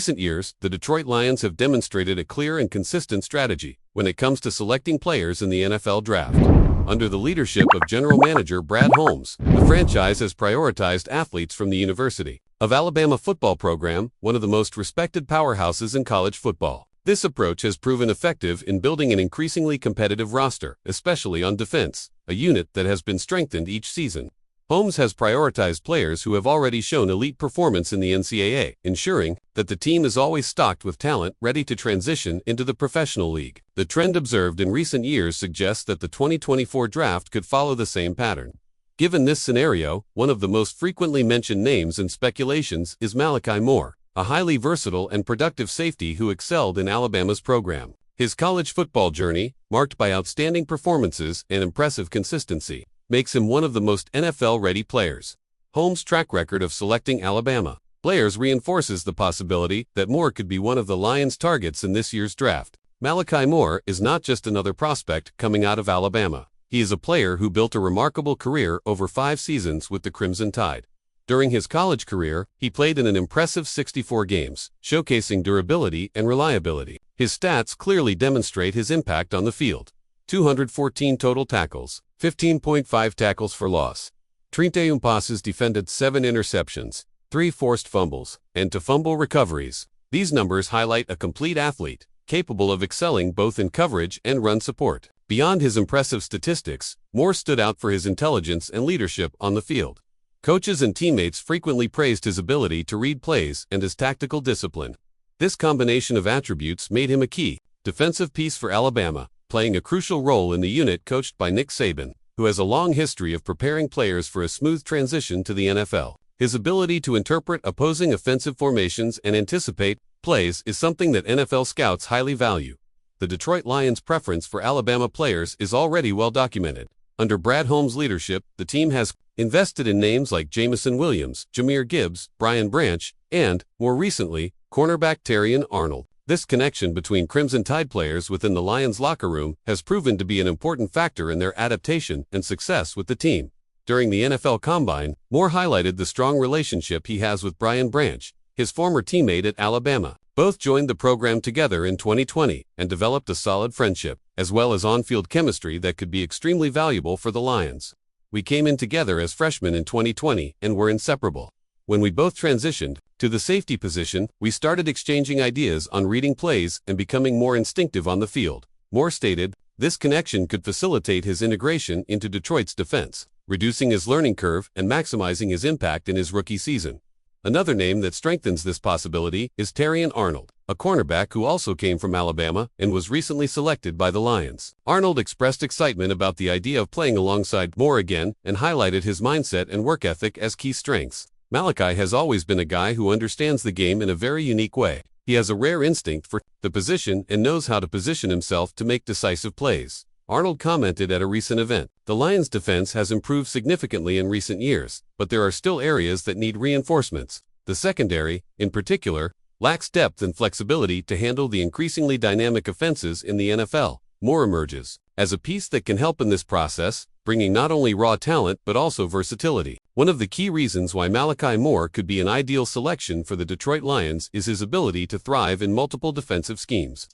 recent years, the Detroit Lions have demonstrated a clear and consistent strategy when it comes to selecting players in the NFL draft. Under the leadership of General Manager Brad Holmes, the franchise has prioritized athletes from the University of Alabama football program, one of the most respected powerhouses in college football. This approach has proven effective in building an increasingly competitive roster, especially on defense, a unit that has been strengthened each season. Holmes has prioritized players who have already shown elite performance in the NCAA, ensuring that the team is always stocked with talent ready to transition into the professional league. The trend observed in recent years suggests that the 2024 draft could follow the same pattern. Given this scenario, one of the most frequently mentioned names in speculations is Malachi Moore, a highly versatile and productive safety who excelled in Alabama's program. His college football journey, marked by outstanding performances and impressive consistency, makes him one of the most NFL-ready players. Holmes' track record of selecting Alabama players reinforces the possibility that Moore could be one of the Lions' targets in this year's draft. Malachi Moore is not just another prospect coming out of Alabama. He is a player who built a remarkable career over 5 seasons with the Crimson Tide. During his college career, he played in an impressive 64 games, showcasing durability and reliability. His stats clearly demonstrate his impact on the field. 214 total tackles, 15.5 tackles for loss, 31 passes defended, 7 interceptions, 3 forced fumbles, and 2 fumble recoveries. These numbers highlight a complete athlete, capable of excelling both in coverage and run support. Beyond his impressive statistics, Moore stood out for his intelligence and leadership on the field. Coaches and teammates frequently praised his ability to read plays and his tactical discipline. This combination of attributes made him a key defensive piece for Alabama, playing a crucial role in the unit coached by Nick Saban, who has a long history of preparing players for a smooth transition to the NFL. His ability to interpret opposing offensive formations and anticipate plays is something that NFL scouts highly value. The Detroit Lions' preference for Alabama players is already well documented. Under Brad Holmes' leadership, the team has invested in names like Jameson Williams, Jahmyr Gibbs, Brian Branch, and, more recently, cornerback Terrion Arnold. This connection between Crimson Tide players within the Lions locker room has proven to be an important factor in their adaptation and success with the team. During the NFL Combine, Moore highlighted the strong relationship he has with Brian Branch, his former teammate at Alabama. Both joined the program together in 2020 and developed a solid friendship, as well as on-field chemistry that could be extremely valuable for the Lions. "We came in together as freshmen in 2020 and were inseparable. When we both transitioned to the safety position, we started exchanging ideas on reading plays and becoming more instinctive on the field," Moore stated. This connection could facilitate his integration into Detroit's defense, reducing his learning curve and maximizing his impact in his rookie season. Another name that strengthens this possibility is Terrion Arnold, a cornerback who also came from Alabama and was recently selected by the Lions. Arnold expressed excitement about the idea of playing alongside Moore again and highlighted his mindset and work ethic as key strengths. Malachi has always been a guy who understands the game in a very unique way. He has a rare instinct for the position and knows how to position himself to make decisive plays. Arnold commented at a recent event, "The Lions' defense has improved significantly in recent years, but there are still areas that need reinforcements. The secondary, in particular, lacks depth and flexibility to handle the increasingly dynamic offenses in the NFL." Moore emerges as a piece that can help in this process, bringing not only raw talent but also versatility. One of the key reasons why Malachi Moore could be an ideal selection for the Detroit Lions is his ability to thrive in multiple defensive schemes.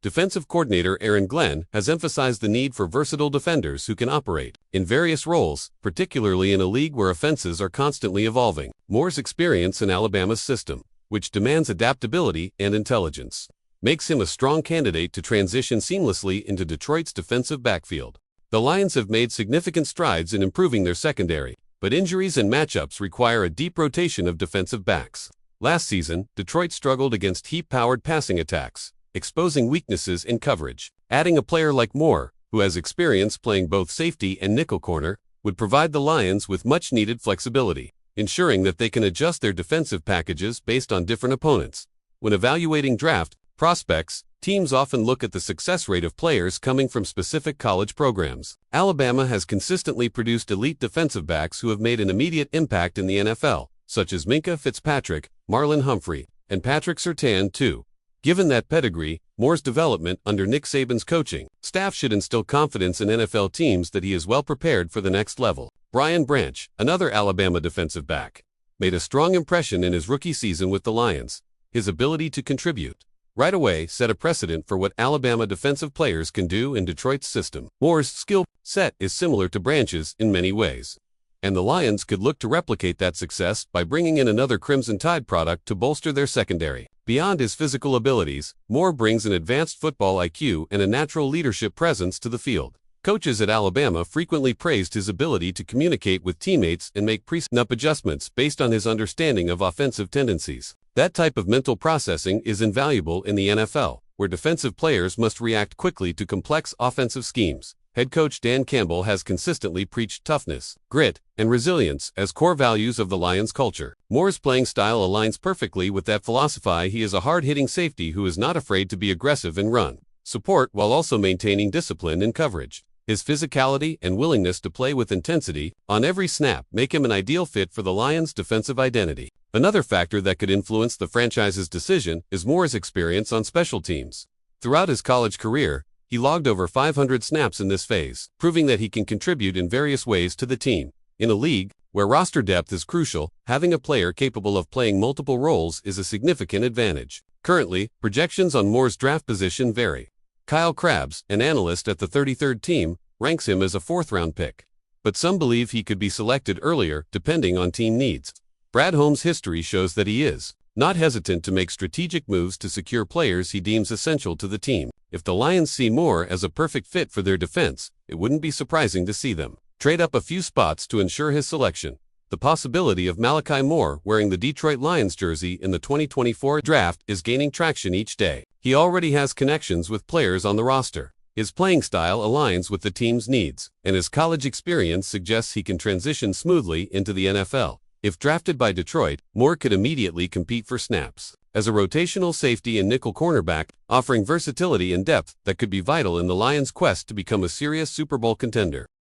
Defensive coordinator Aaron Glenn has emphasized the need for versatile defenders who can operate in various roles, particularly in a league where offenses are constantly evolving. Moore's experience in Alabama's system, which demands adaptability and intelligence, makes him a strong candidate to transition seamlessly into Detroit's defensive backfield. The Lions have made significant strides in improving their secondary, but injuries and matchups require a deep rotation of defensive backs. Last season, Detroit struggled against heat-powered passing attacks, exposing weaknesses in coverage. Adding a player like Moore, who has experience playing both safety and nickel corner, would provide the Lions with much-needed flexibility, ensuring that they can adjust their defensive packages based on different opponents. When evaluating draft prospects, teams often look at the success rate of players coming from specific college programs. Alabama has consistently produced elite defensive backs who have made an immediate impact in the NFL, such as Minkah Fitzpatrick, Marlon Humphrey, and Patrick Surtain II. Given that pedigree, Moore's development under Nick Saban's coaching staff should instill confidence in NFL teams that he is well prepared for the next level. Brian Branch, another Alabama defensive back, made a strong impression in his rookie season with the Lions. his ability to contribute right away set a precedent for what Alabama defensive players can do in Detroit's system. Moore's skill set is similar to Branch's in many ways, and the Lions could look to replicate that success by bringing in another Crimson Tide product to bolster their secondary. Beyond his physical abilities, Moore brings an advanced football IQ and a natural leadership presence to the field. Coaches at Alabama frequently praised his ability to communicate with teammates and make pre-snap adjustments based on his understanding of offensive tendencies. That type of mental processing is invaluable in the NFL, where defensive players must react quickly to complex offensive schemes. Head coach Dan Campbell has consistently preached toughness, grit, and resilience as core values of the Lions culture. Moore's playing style aligns perfectly with that philosophy. He is a hard-hitting safety who is not afraid to be aggressive and run support while also maintaining discipline in coverage. His physicality and willingness to play with intensity on every snap make him an ideal fit for the Lions' defensive identity. Another factor that could influence the franchise's decision is Moore's experience on special teams. Throughout his college career, he logged over 500 snaps in this phase, proving that he can contribute in various ways to the team. In a league where roster depth is crucial, having a player capable of playing multiple roles is a significant advantage. Currently, projections on Moore's draft position vary. Kyle Krabs, an analyst at the 33rd team, ranks him as a fourth-round pick, but some believe he could be selected earlier depending on team needs. Brad Holmes' history shows that he is not hesitant to make strategic moves to secure players he deems essential to the team. If the Lions see Moore as a perfect fit for their defense, it wouldn't be surprising to see them trade up a few spots to ensure his selection. The possibility of Malachi Moore wearing the Detroit Lions jersey in the 2024 draft is gaining traction each day. He already has connections with players on the roster. His playing style aligns with the team's needs, and his college experience suggests he can transition smoothly into the NFL. If drafted by Detroit, Moore could immediately compete for snaps as a rotational safety and nickel cornerback, offering versatility and depth that could be vital in the Lions' quest to become a serious Super Bowl contender.